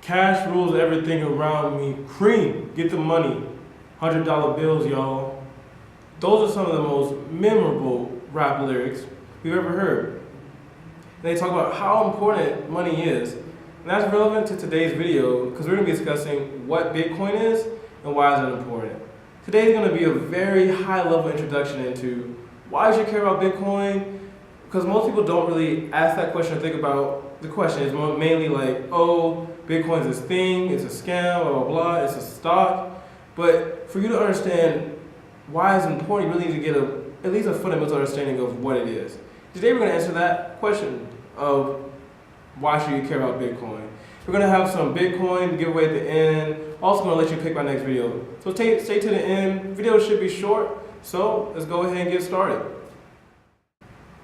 Cash rules everything around me. Cream, get the money. $100 bills, y'all. Those are some of the most memorable rap lyrics we've ever heard. And they talk about how important money is. And that's relevant to today's video because we're going to be discussing what Bitcoin is and why is it important. Today is going to be a very high-level introduction into why you should care about Bitcoin, because most people don't really ask that question or think about the question. It's mainly like, oh, Bitcoin's this thing, it's a scam, blah, blah, blah, it's a stock. But for you to understand why it's important, you really need to get at least a fundamental understanding of what it is. Today we're going to answer that question of why should you care about Bitcoin. We're going to have some Bitcoin giveaway at the end. Also going to let you pick my next video. So stay to the end. Video should be short, so let's go ahead and get started.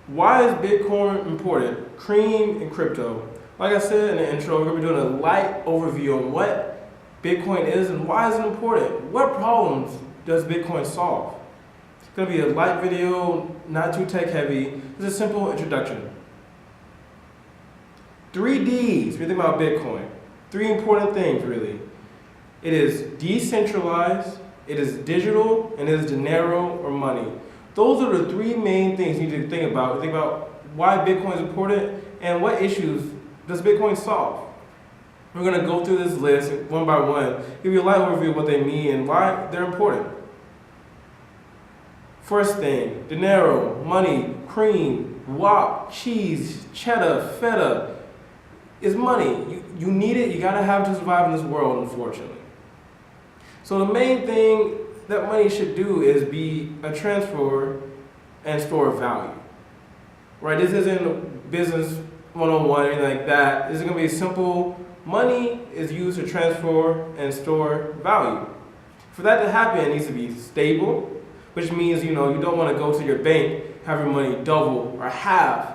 Why is Bitcoin important? Cream and crypto. Like I said in the intro, we're going to be doing a light overview on what Bitcoin is and why is it important. What problems does Bitcoin solve? It's going to be a light video, not too tech heavy. It's a simple introduction. 3 Ds, when you think about Bitcoin. 3 important things, really. It is decentralized, it is digital, and it is dinero or money. Those are the 3 main things you need to think about. Think about why Bitcoin is important and what issues does Bitcoin solve. We're going to go through this list one by one, give you a light overview of what they mean and why they're important. First thing, dinero, money, cream, guac, cheese, cheddar, feta, is money. You need it, you gotta have it to survive in this world, unfortunately. So the main thing that money should do is be a transfer and store of value. Right? This isn't business 101 or anything like that. This is gonna be simple. Money is used to transfer and store value. For that to happen, it needs to be stable, which means you don't want to go to your bank, have your money double or half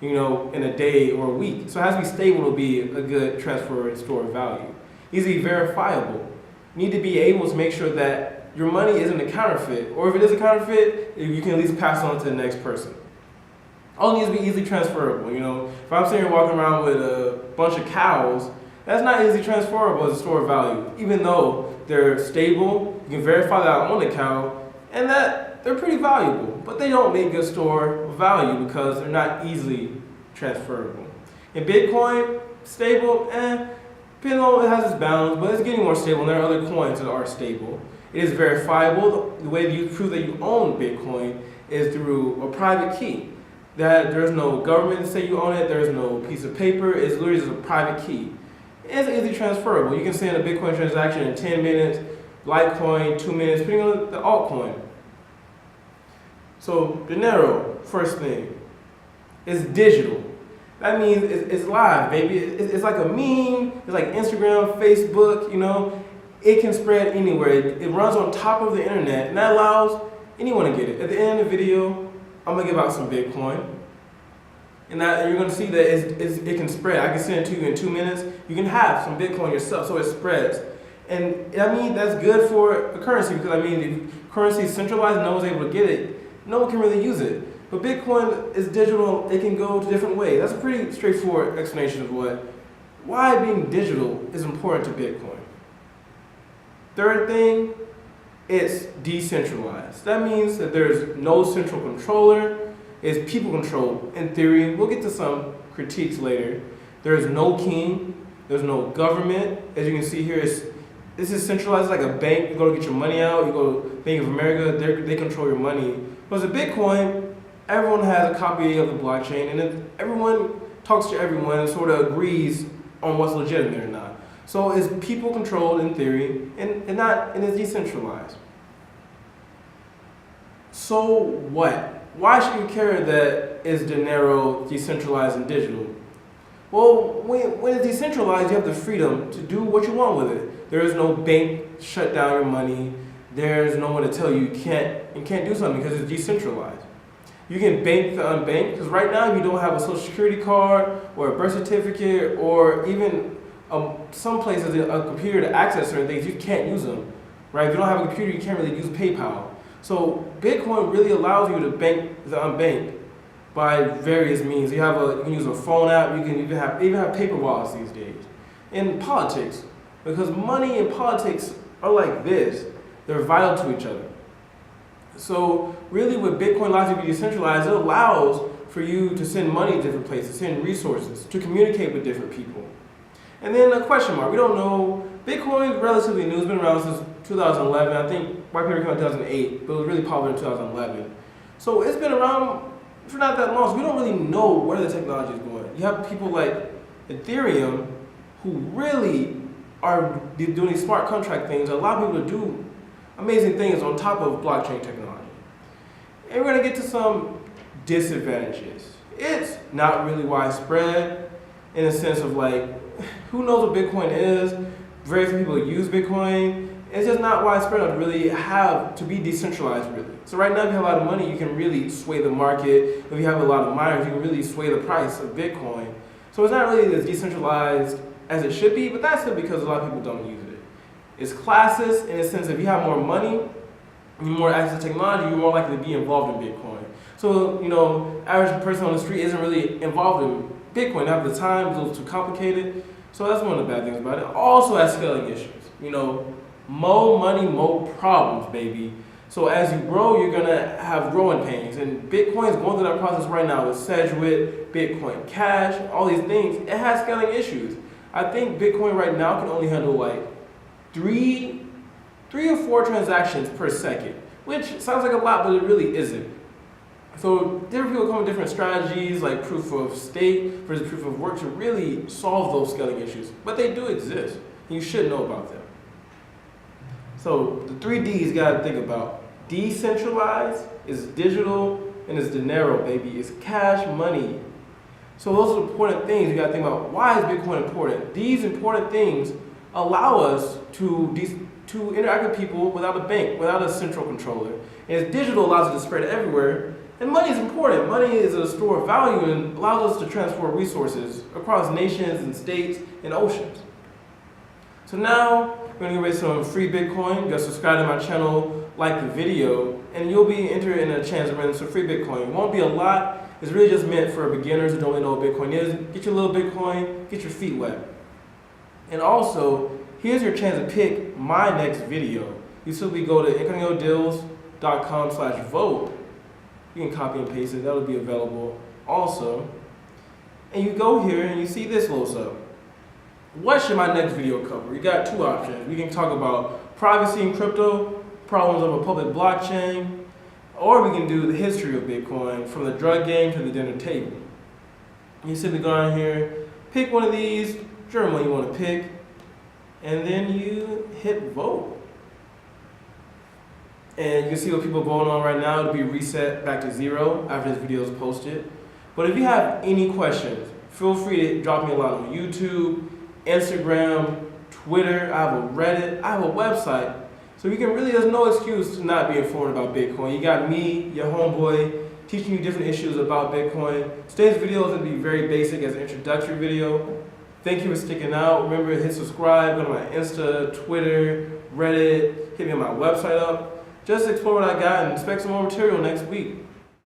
in a day or a week. So it has to be stable to be a good transfer and store of value. It needs to be verifiable. You need to be able to make sure that your money isn't a counterfeit, or if it is a counterfeit, you can at least pass it on to the next person. All needs to be easily transferable. If I'm sitting here walking around with a bunch of cows, that's not easily transferable as a store of value, even though they're stable, you can verify that I own the cow, and that they're pretty valuable, but they don't make good store of value because they're not easily transferable. In Bitcoin, stable, depending on it has its balance, but it's getting more stable, and there are other coins that are stable. It is verifiable. The way that you prove that you own Bitcoin is through a private key. That there's no government to say you own it, there's no piece of paper, it's literally just a private key. It's easily transferable. You can send a Bitcoin transaction in 10 minutes, Litecoin 2 minutes, depending on the altcoin. So dinero, first thing, is digital. That means it's live, baby. It's like a meme. It's like Instagram, Facebook. It can spread anywhere. It runs on top of the internet, and that allows anyone to get it. At the end of the video, I'm gonna give out some Bitcoin, and you're gonna see that it can spread. I can send it to you in 2 minutes. You can have some Bitcoin yourself, so it spreads. And that's good for a currency because if currency is centralized, no one's able to get it. No one can really use it. But Bitcoin is digital, it can go to different ways. That's a pretty straightforward explanation of why being digital is important to Bitcoin. Third thing, it's decentralized. That means that there's no central controller, it's people controlled in theory. We'll get to some critiques later. There's no king, there's no government. As you can see here, this is centralized like a bank. You go to get your money out, you go to Bank of America, they control your money. But as a Bitcoin, everyone has a copy of the blockchain, and then everyone talks to everyone and sort of agrees on what's legitimate or not. So it's people controlled in theory, and it's decentralized. So what? Why should you care that it's dinero, decentralized, and digital? Well, when it's decentralized, you have the freedom to do what you want with it. There is no bank shut down your money. There's no one to tell you you can't do something because it's decentralized. You can bank the unbanked, because right now if you don't have a social security card or a birth certificate or even some places a computer to access certain things, you can't use them. Right? If you don't have a computer, you can't really use PayPal. So Bitcoin really allows you to bank the unbanked by various means. You can use a phone app. You can even have paper wallets these days. in politics, because money and politics are like this. They're vital to each other. So really with Bitcoin allows you to be decentralized, it allows for you to send money to different places, send resources, to communicate with different people. And then a question mark, we don't know, Bitcoin is relatively new, it's been around since 2011, I think white paper came out in 2008, but it was really popular in 2011. So it's been around for not that long, so we don't really know where the technology is going. You have people like Ethereum who really are doing these smart contract things, allow people to do amazing things on top of blockchain technology. And we're gonna get to some disadvantages. It's not really widespread in a sense of like, who knows what Bitcoin is? Very few people use Bitcoin. It's just not widespread enough to really have to be decentralized really. So right now if you have a lot of money, you can really sway the market. If you have a lot of miners, you can really sway the price of Bitcoin. So it's not really as decentralized as it should be, but that's still because a lot of people don't use it. It's classist in the sense if you have more money, and more access to technology, you're more likely to be involved in Bitcoin. So, average person on the street isn't really involved in Bitcoin. They have the time, it's a little too complicated. So that's one of the bad things about it. Also has scaling issues. More money, more problems, baby. So as you grow, you're gonna have growing pains. And Bitcoin's going through that process right now with Sedgwick, Bitcoin Cash, all these things. It has scaling issues. I think Bitcoin right now can only handle like three or four transactions per second, which sounds like a lot, but it really isn't. So different people come with different strategies like proof of stake versus proof of work to really solve those scaling issues. But they do exist, and you should know about them. So the 3 Ds you gotta think about. Decentralized is digital and it's dinero, baby. It's cash money. So those are the important things you gotta think about. Why is Bitcoin important? These important things allow us to interact with people without a bank, without a central controller. And digital allows it to spread everywhere. And money is important. Money is a store of value and allows us to transport resources across nations and states and oceans. So now we're gonna give away some free Bitcoin. You gotta subscribe to my channel, like the video, and you'll be entered in a chance to win some free Bitcoin. It won't be a lot. It's really just meant for beginners who don't really know what Bitcoin is. Get your little Bitcoin, get your feet wet. And also, here's your chance to pick my next video. You simply go to incognitodeals.com/vote. You can copy and paste it, that'll be available also. And you go here and you see this loads up. What should my next video cover? We got 2 options. We can talk about privacy in crypto, problems of a public blockchain, or we can do the history of Bitcoin from the drug game to the dinner table. You simply go on here, pick one of these, whichever one you want to pick, and then you hit vote. And you can see what people are voting on right now. It'll be reset back to 0 after this video is posted. But if you have any questions, feel free to drop me a line on YouTube, Instagram, Twitter. I have a Reddit, I have a website. So there's no excuse to not be informed about Bitcoin. You got me, your homeboy, teaching you different issues about Bitcoin. Today's video is going to be very basic as an introductory video. Thank you for sticking out. Remember to hit subscribe, go to my Insta, Twitter, Reddit, hit me on my website up. Just explore what I got and expect some more material next week.